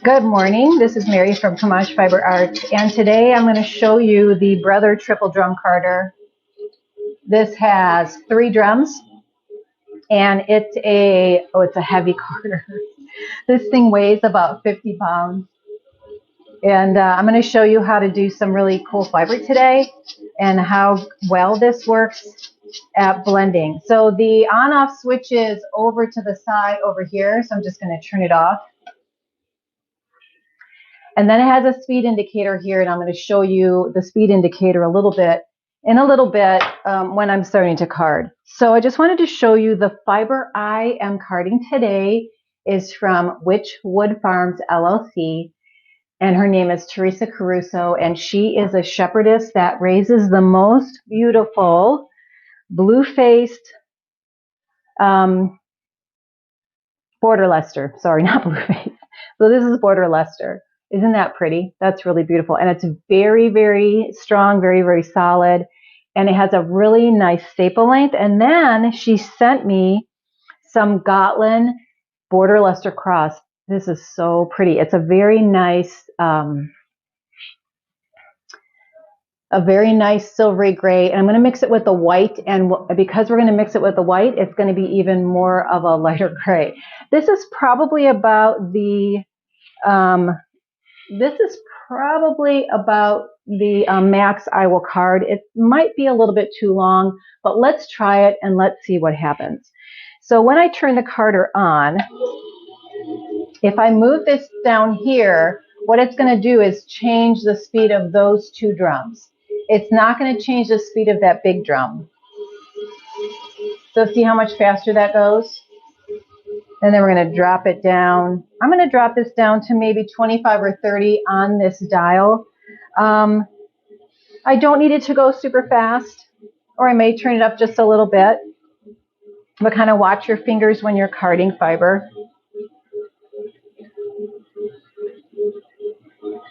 Good morning, this is Mary from Camaj Fiber Arts, and today I'm going to show you the Brother triple drum carder. This has 3 drums, and it's a heavy carder. This thing weighs about 50 pounds, and I'm going to show you how to do some really cool fiber today and how well this works at blending. So the on-off switch is over to the side over here, so I'm just going to turn it off. And then it has a speed indicator here, and I'm going to show you the speed indicator in a little bit when I'm starting to card. So I just wanted to show you the fiber I am carding today is from Witch Wood Farms LLC, and her name is Teresa Caruso, and she is a shepherdess that raises the most beautiful blue-faced border Leicester. Sorry, not blue-faced. So this is border Leicester. Isn't that pretty? That's really beautiful. And it's very, very strong, very, very solid. And it has a really nice staple length. And then she sent me some Gotland border Leicester cross. This is so pretty. It's a very nice silvery gray. And I'm going to mix it with the white. And because we're going to mix it with the white, it's going to be even more of a lighter gray. This is probably about the max I will card. It might be a little bit too long, but let's try it and let's see what happens. So when I turn the carder on, if I move this down here, what it's going to do is change the speed of those 2 drums. It's not going to change the speed of that big drum. So see how much faster that goes? And then we're going to drop it down. I'm going to drop this down to maybe 25 or 30 on this dial. I don't need it to go super fast, or I may turn it up just a little bit. But kind of watch your fingers when you're carding fiber.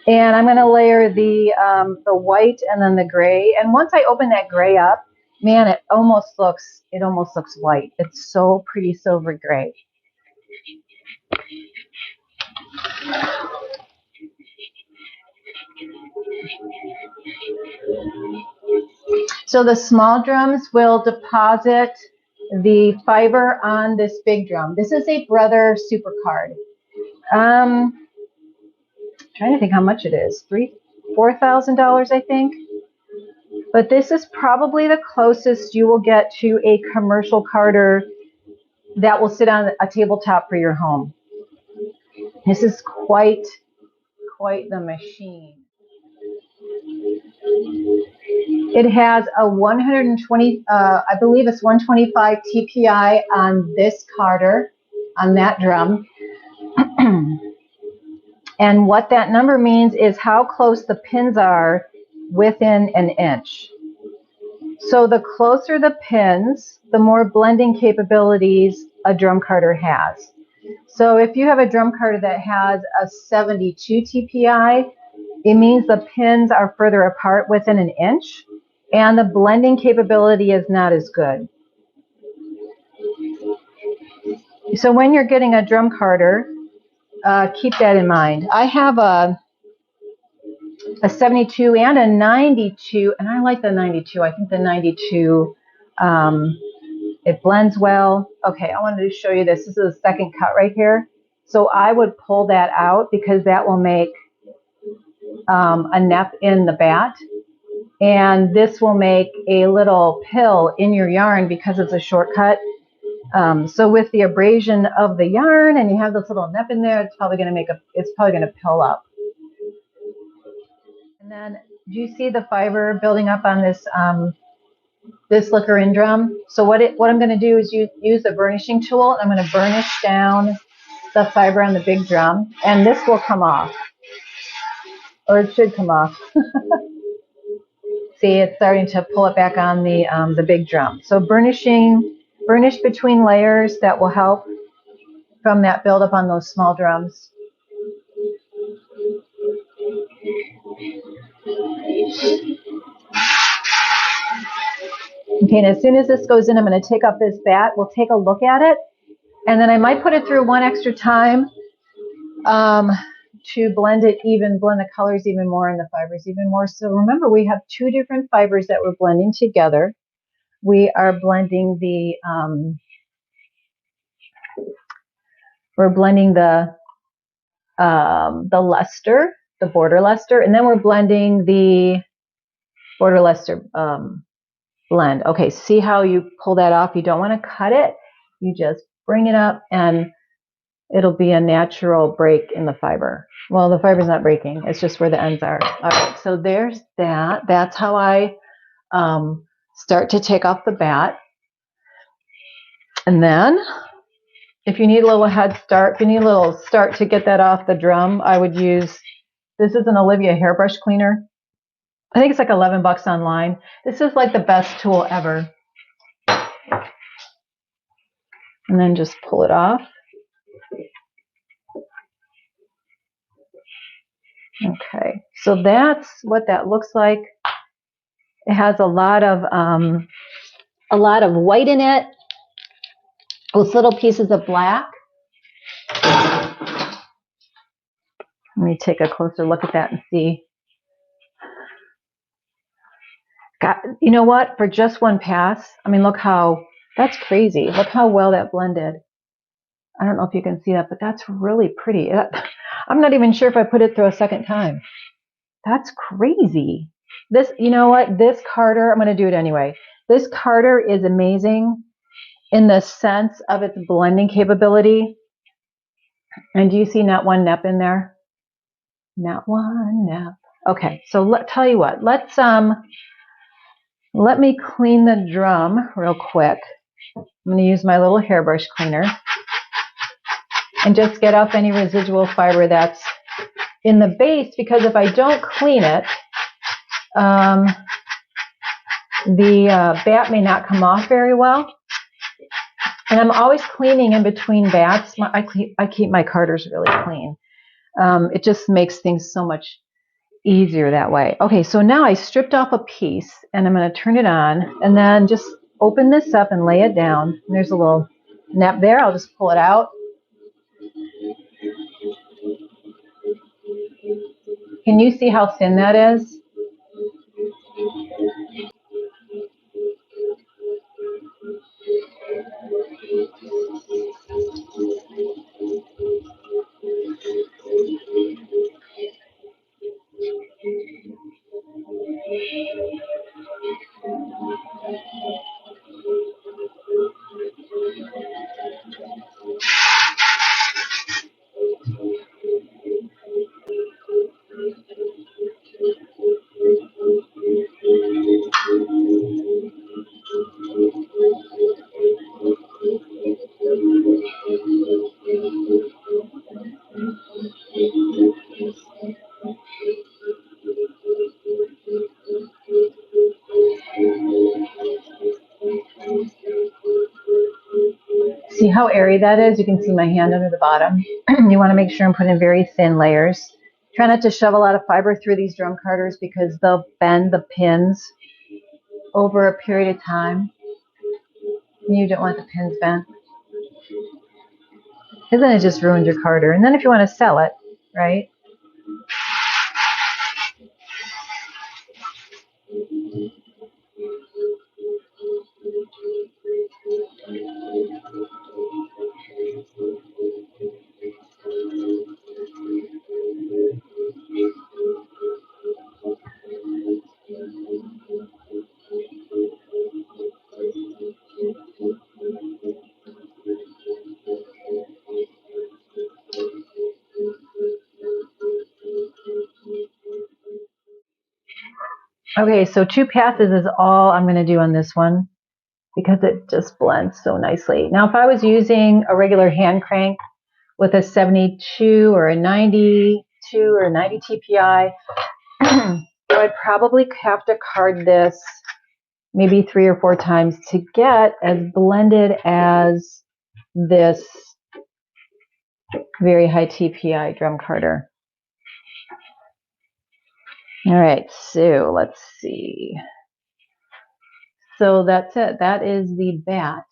And I'm going to layer the white and then the gray. And once I open that gray up, man, it almost looks white. It's so pretty silvery gray. So the small drums will deposit the fiber on this big drum. This is a Brother Supercard. Trying to think how much it is. $4,000, I think. But this is probably the closest you will get to a commercial carder that will sit on a tabletop for your home. This is quite the machine. It has a 120, I believe it's 125 TPI on this carder, on that drum. And what that number means is how close the pins are within an inch. So the closer the pins, the more blending capabilities a drum carder has. So if you have a drum carder that has a 72 TPI, it means the pins are further apart within an inch, and the blending capability is not as good. So when you're getting a drum carder, keep that in mind. I have a 72 and a 92, and I like the 92. I think the 92, it blends well. Okay, I wanted to show you this. This is the second cut right here. So I would pull that out because that will make a nep in the bat. And this will make a little pill in your yarn because it's a shortcut. So with the abrasion of the yarn, and you have this little nep in there, it's probably going to pill up. And then, do you see the fiber building up on this this liquor in drum? So what I'm going to do is use the burnishing tool. I'm going to burnish down the fiber on the big drum, and this will come off, or it should come off. See, it's starting to pull it back on the big drum. So burnishing burnish between layers that will help from that buildup on those small drums. Okay, and as soon as this goes in, I'm going to take up this bat. We'll take a look at it, and then I might put it through one extra time to blend it even, blend the colors even more and the fibers even more. So remember, we have two different fibers that we're blending together. We are blending the luster, the border luster, and then we're blending the border luster blend. Okay, see how you pull that off? You don't want to cut it. You just bring it up and it'll be a natural break in the fiber. Well, the fiber's not breaking. It's just where the ends are. All right, so there's that. That's how I start to take off the bat. And then if you need a little head start, if you need a little start to get that off the drum, I would use, this is an Olivia hairbrush cleaner. I think it's like 11 bucks online. This is like the best tool ever. And then just pull it off. Okay, so that's what that looks like. It has a lot of white in it, with little pieces of black. Let me take a closer look at that and see. God, you know what? For just one pass, I mean, look how, that's crazy. Look how well that blended. I don't know if you can see that, but that's really pretty. I'm not even sure if I put it through a second time. That's crazy. This, you know what? This carder, I'm going to do it anyway. This carder is amazing in the sense of its blending capability. And do you see not one nep in there? Not one nep. Okay, so tell you what. Let me clean the drum real quick. I'm going to use my little hairbrush cleaner and just get off any residual fiber that's in the base, because if I don't clean it, the bat may not come off very well. And I'm always cleaning in between bats. I keep my carders really clean. It just makes things so much easier that way. Okay, so now I stripped off a piece and I'm going to turn it on and then just open this up and lay it down. And there's a little nap there. I'll just pull it out. Can you see how thin that is? See how airy that is? You can see my hand under the bottom. You want to make sure I'm putting in very thin layers. Try not to shove a lot of fiber through these drum carders because they'll bend the pins over a period of time. You don't want the pins bent, because then it just ruins your carder. And then if you want to sell it, right? Okay, so 2 passes is all I'm going to do on this one because it just blends so nicely. Now, if I was using a regular hand crank with a 72 or a 92 or a 90 TPI, I'd probably have to card this maybe 3 or 4 times to get as blended as this very high TPI drum carder. All right, so let's see. So that's it. That is the bat.